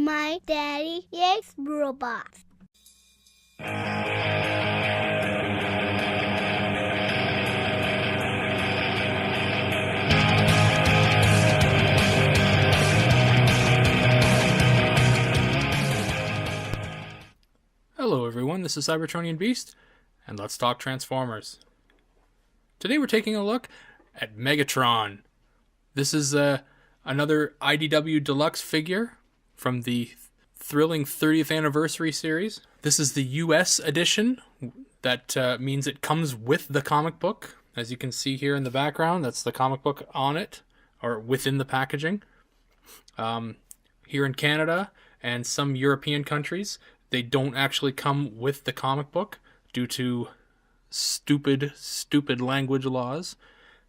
My daddy likes robots. Hello everyone, this is Cybertronianbeast, and let's talk Transformers. Today we're taking a look at Megatron. This is another IDW Deluxe figure from the thrilling 30th anniversary series. This is the US edition. That means it comes with the comic book. As you can see here in the background, that's the comic book on it, or within the packaging. Here in Canada and some European countries, they don't actually come with the comic book due to stupid language laws.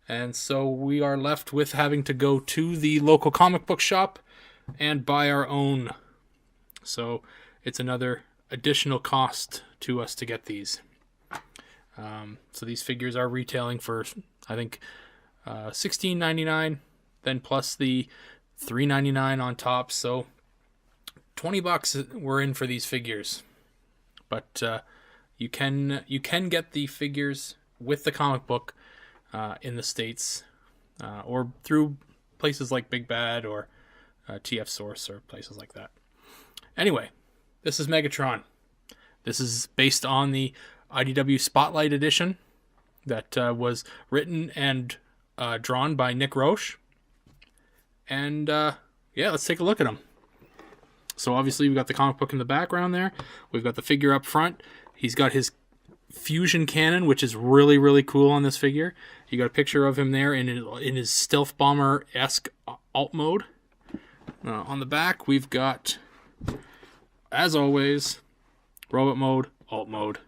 And so we are left with having to go to the local comic book shop and buy our own. So it's another additional cost to us to get these. So these figures are retailing for, I think, $16.99, then plus the $3.99 on top. So $20 we're in for these figures. But you can get the figures with the comic book in the States, or through places like Big Bad or TF Source or places like that. Anyway, this is Megatron. This is based on the IDW Spotlight edition that was written and drawn by Nick Roche. And yeah, let's take a look at him. So obviously we've got the comic book in the background there. We've got the figure up front. He's got his fusion cannon, which is really, really cool on this figure. You got a picture of him there in his stealth bomber-esque alt mode. On the back, we've got, as always, robot mode, alt mode,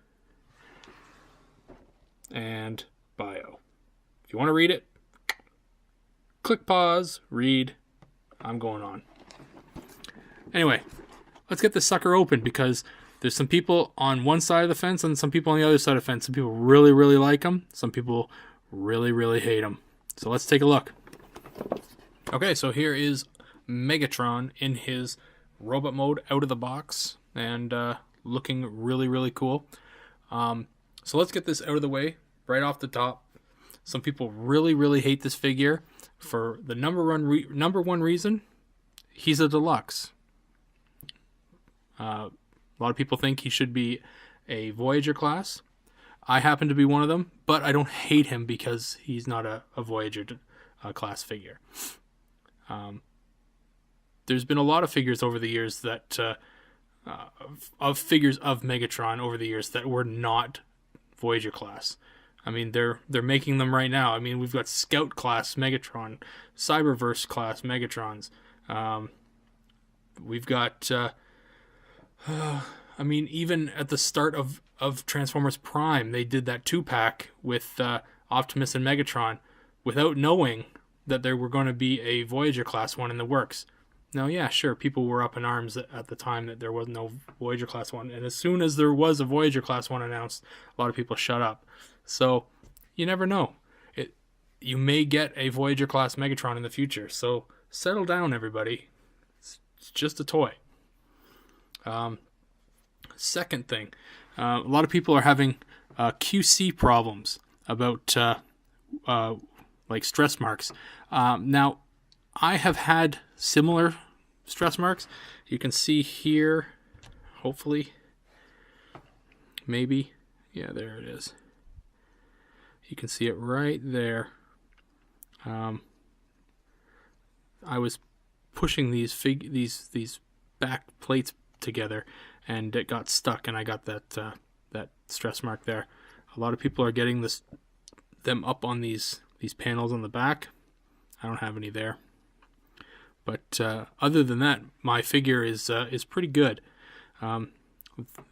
and bio. If you want to read it, click pause, read. I'm going on. Anyway, let's get this sucker open, because there's some people on one side of the fence and some people on the other side of the fence. Some people really, really like him. Some people really, really hate him. So let's take a look. Okay, so here is Megatron in his robot mode out of the box and looking really, really cool. So let's get this out of the way right off the top. Some people really, really hate this figure for the number one reason. He's a deluxe. A lot of people think he should be a Voyager class. I happen to be one of them, but I don't hate him because he's not a Voyager class figure. There's been a lot of figures over the years that of figures of Megatron over the years that were not Voyager class. I mean, they're making them right now. I mean, we've got Scout class Megatron, Cyberverse class Megatrons. We've got I mean, even at the start of Transformers Prime, they did that 2-pack with Optimus and Megatron without knowing that there were going to be a Voyager class one in the works. Now, yeah, sure, people were up in arms at the time that there was no Voyager class one, and as soon as there was a Voyager class one announced, a lot of people shut up. So, you never know. You may get a Voyager class Megatron in the future, so settle down, everybody. It's just a toy. Second thing, a lot of people are having QC problems about like stress marks. Now, I have had similar stress marks. You can see here, hopefully, maybe, yeah, there it is. You can see it right there. I was pushing these back plates together, and it got stuck, and I got that stress mark there. A lot of people are getting them up on these panels on the back. I don't have any there, but other than that, my figure is pretty good.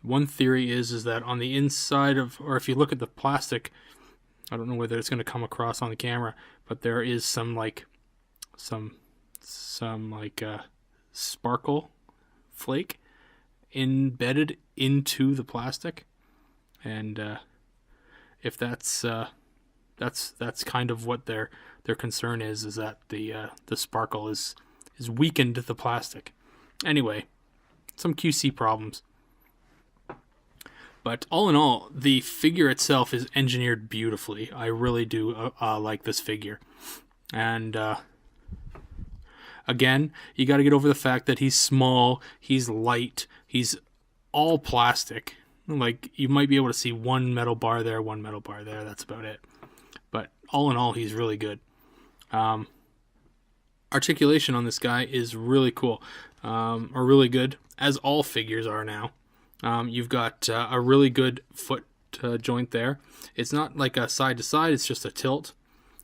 One theory is that on the inside of, or if you look at the plastic, I don't know whether it's going to come across on the camera, but there is some sparkle flake embedded into the plastic, and if that's kind of what their concern is that the sparkle is weakened the plastic. Anyway, some QC problems. But all in all, the figure itself is engineered beautifully. I really do like this figure. And again, you got to get over the fact that he's small, he's light, he's all plastic. Like, you might be able to see one metal bar there, one metal bar there. That's about it. But all in all, he's really good. Articulation on this guy is really cool, or really good, as all figures are now. You've got a really good foot joint there. It's not like a side to side, it's just a tilt.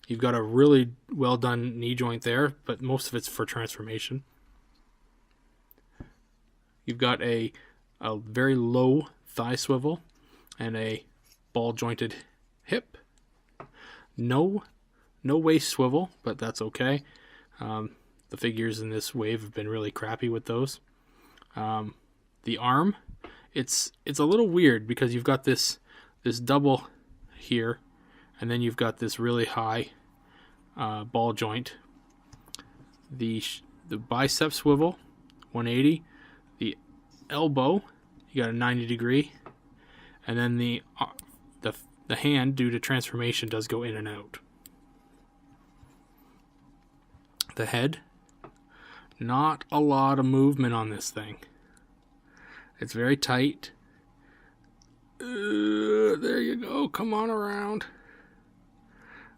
You've got a really well done knee joint there, but most of it's for transformation. You've got a very low thigh swivel and a ball jointed hip. No waist swivel, but that's okay. The figures in this wave have been really crappy with those. The arm, it's a little weird because you've got this double here, and then you've got this really high ball joint. The bicep swivel, 180. The elbow, you got a 90 degree, and then the hand, due to transformation, does go in and out. The head, not a lot of movement on this thing. It's very tight. There you go. Come on around.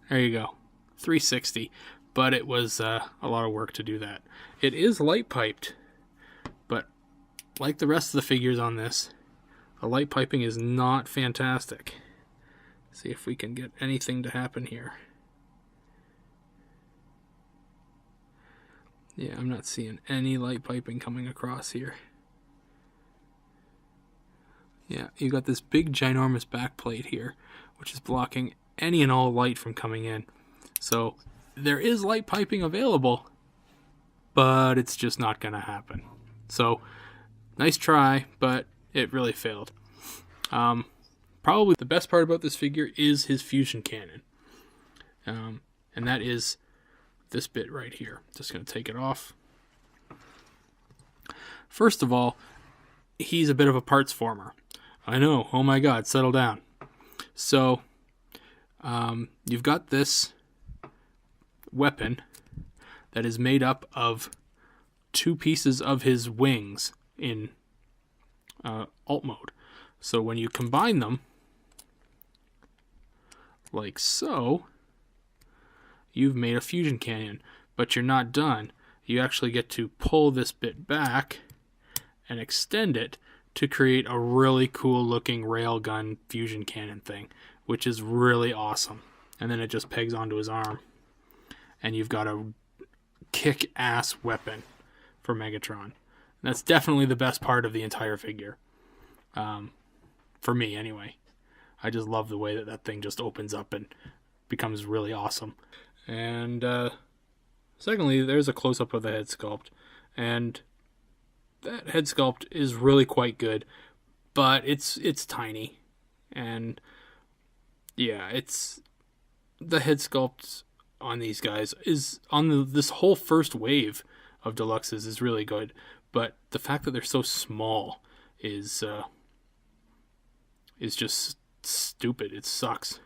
There you go. 360. But it was a lot of work to do that. It is light piped, but like the rest of the figures on this, the light piping is not fantastic. See if we can get anything to happen here. Yeah, I'm not seeing any light piping coming across here. Yeah, you got this big ginormous back plate here, which is blocking any and all light from coming in. So there is light piping available, but it's just not going to happen. So nice try, but it really failed. Probably the best part about this figure is his fusion cannon. And that is this bit right here. Just going to take it off. First of all, he's a bit of a parts former. I know, oh my god, settle down. So, you've got this weapon that is made up of two pieces of his wings in alt mode. So when you combine them, like so, you've made a fusion cannon, but you're not done. You actually get to pull this bit back and extend it to create a really cool looking railgun fusion cannon thing, which is really awesome. And then it just pegs onto his arm, and you've got a kick-ass weapon for Megatron. That's definitely the best part of the entire figure. For me, anyway. I just love the way that that thing just opens up and becomes really awesome. And secondly, there's a close-up of the head sculpt. And that head sculpt is really quite good, but it's tiny. And yeah, it's the head sculpt on these guys is on this whole first wave of deluxes is really good, but the fact that they're so small is just stupid. It sucks.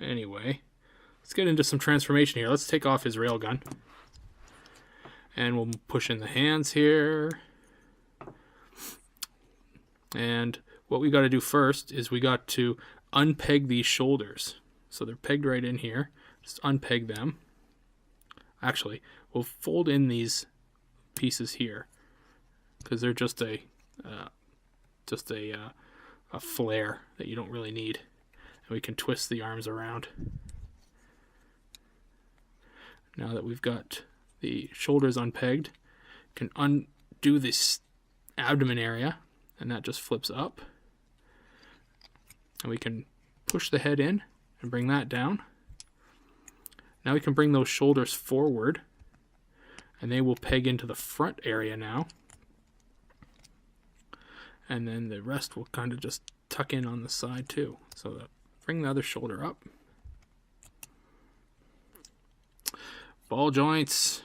Anyway, let's get into some transformation here. Let's take off his railgun. And we'll push in the hands here. And what we got to do first is we got to unpeg these shoulders. So they're pegged right in here. Just unpeg them. Actually, we'll fold in these pieces here because they're just a flare that you don't really need. And we can twist the arms around. Now that we've got the shoulders unpegged, can undo this abdomen area, and that just flips up. And we can push the head in and bring that down. Now we can bring those shoulders forward, and they will peg into the front area now. And then the rest will kind of just tuck in on the side too. So that, bring the other shoulder up. Ball joints.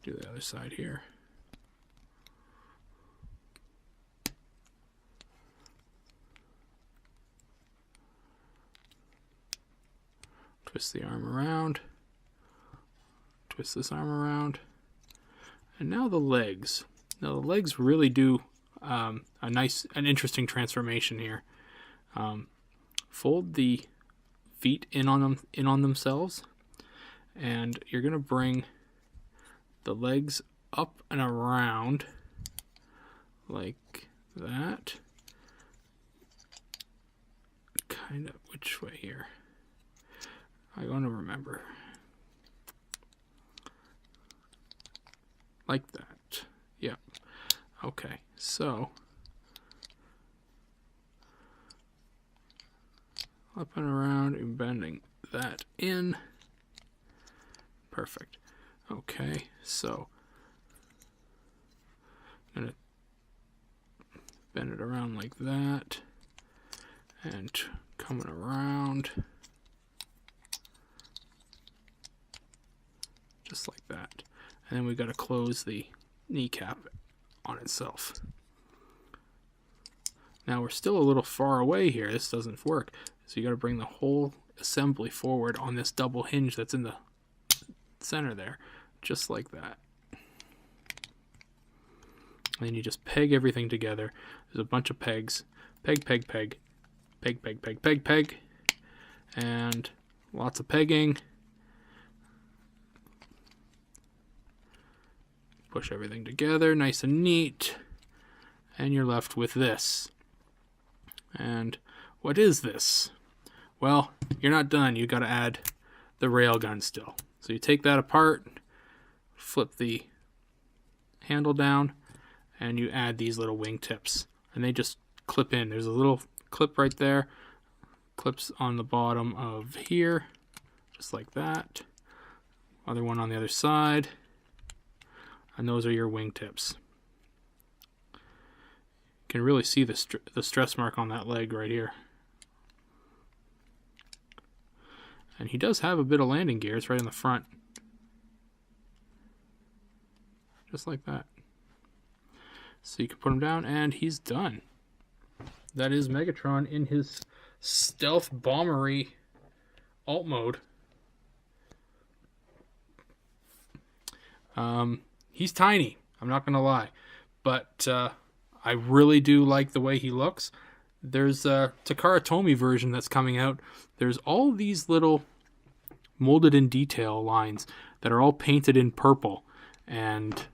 Do the other side here. Twist the arm around. Twist this arm around. And now the legs. Now the legs really do an interesting transformation here. Fold the feet in on themselves, and you're gonna bring the legs up and around like that. Kind of which way here? I want to remember. Like that. Yep. Okay, so up and around and bending that in. Perfect. Okay, so I'm gonna bend it around like that and coming around just like that. And then we've got to close the kneecap on itself. Now we're still a little far away here. This doesn't work. So you got to bring the whole assembly forward on this double hinge that's in the center there. Just like that. And then you just peg everything together. There's a bunch of pegs. Peg, peg, peg. Peg, peg, peg, peg, peg. And lots of pegging. Push everything together, nice and neat, and you're left with this. And what is this? Well, you're not done. You got to add the railgun still. So you take that apart, flip the handle down, and you add these little wingtips, and they just clip in. There's a little clip right there, clips on the bottom of here, just like that. Other one on the other side. And those are your wingtips. You can really see the stress mark on that leg right here. And he does have a bit of landing gear. It's right in the front. Just like that. So you can put him down and he's done. That is Megatron in his stealth bombery alt mode. He's tiny, I'm not gonna lie, but I really do like the way he looks. There's a Takara Tomy version that's coming out. There's all these little molded in detail lines that are all painted in purple, and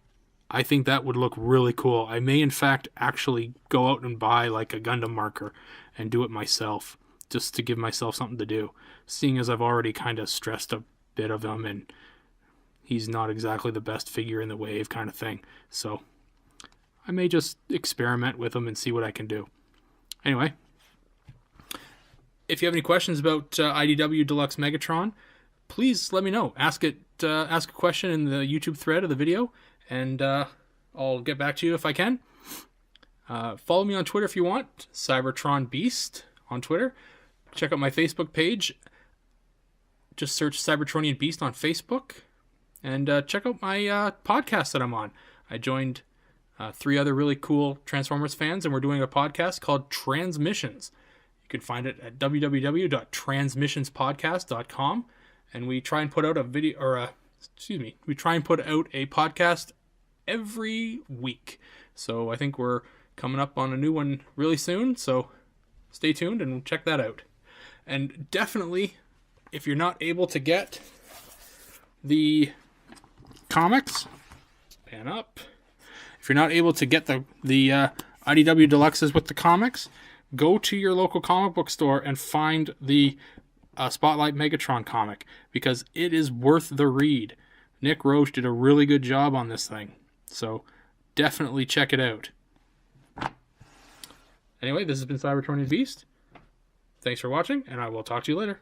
I think that would look really cool. I may in fact actually go out and buy like a Gundam marker and do it myself, just to give myself something to do, seeing as I've already kind of stressed a bit of him and he's not exactly the best figure in the wave kind of thing. So I may just experiment with him and see what I can do. Anyway, if you have any questions about IDW Deluxe Megatron, please let me know. Ask a question in the YouTube thread of the video, and I'll get back to you if I can. Follow me on Twitter if you want. Cybertronianbeast on Twitter. Check out my Facebook page. Just search Cybertronianbeast on Facebook. And check out my podcast that I'm on. I joined 3 other really cool Transformers fans, and we're doing a podcast called Transmissions. You can find it at www.transmissionspodcast.com. And we try and put out we try and put out a podcast every week. So I think we're coming up on a new one really soon. So stay tuned and check that out. And definitely, if you're not able to get the comics, pan up. If you're not able to get the IDW Deluxes with the comics, go to your local comic book store and find the Spotlight Megatron comic, because it is worth the read. Nick Roche did a really good job on this thing, so definitely check it out. Anyway, this has been Cybertronianbeast. Thanks for watching, and I will talk to you later.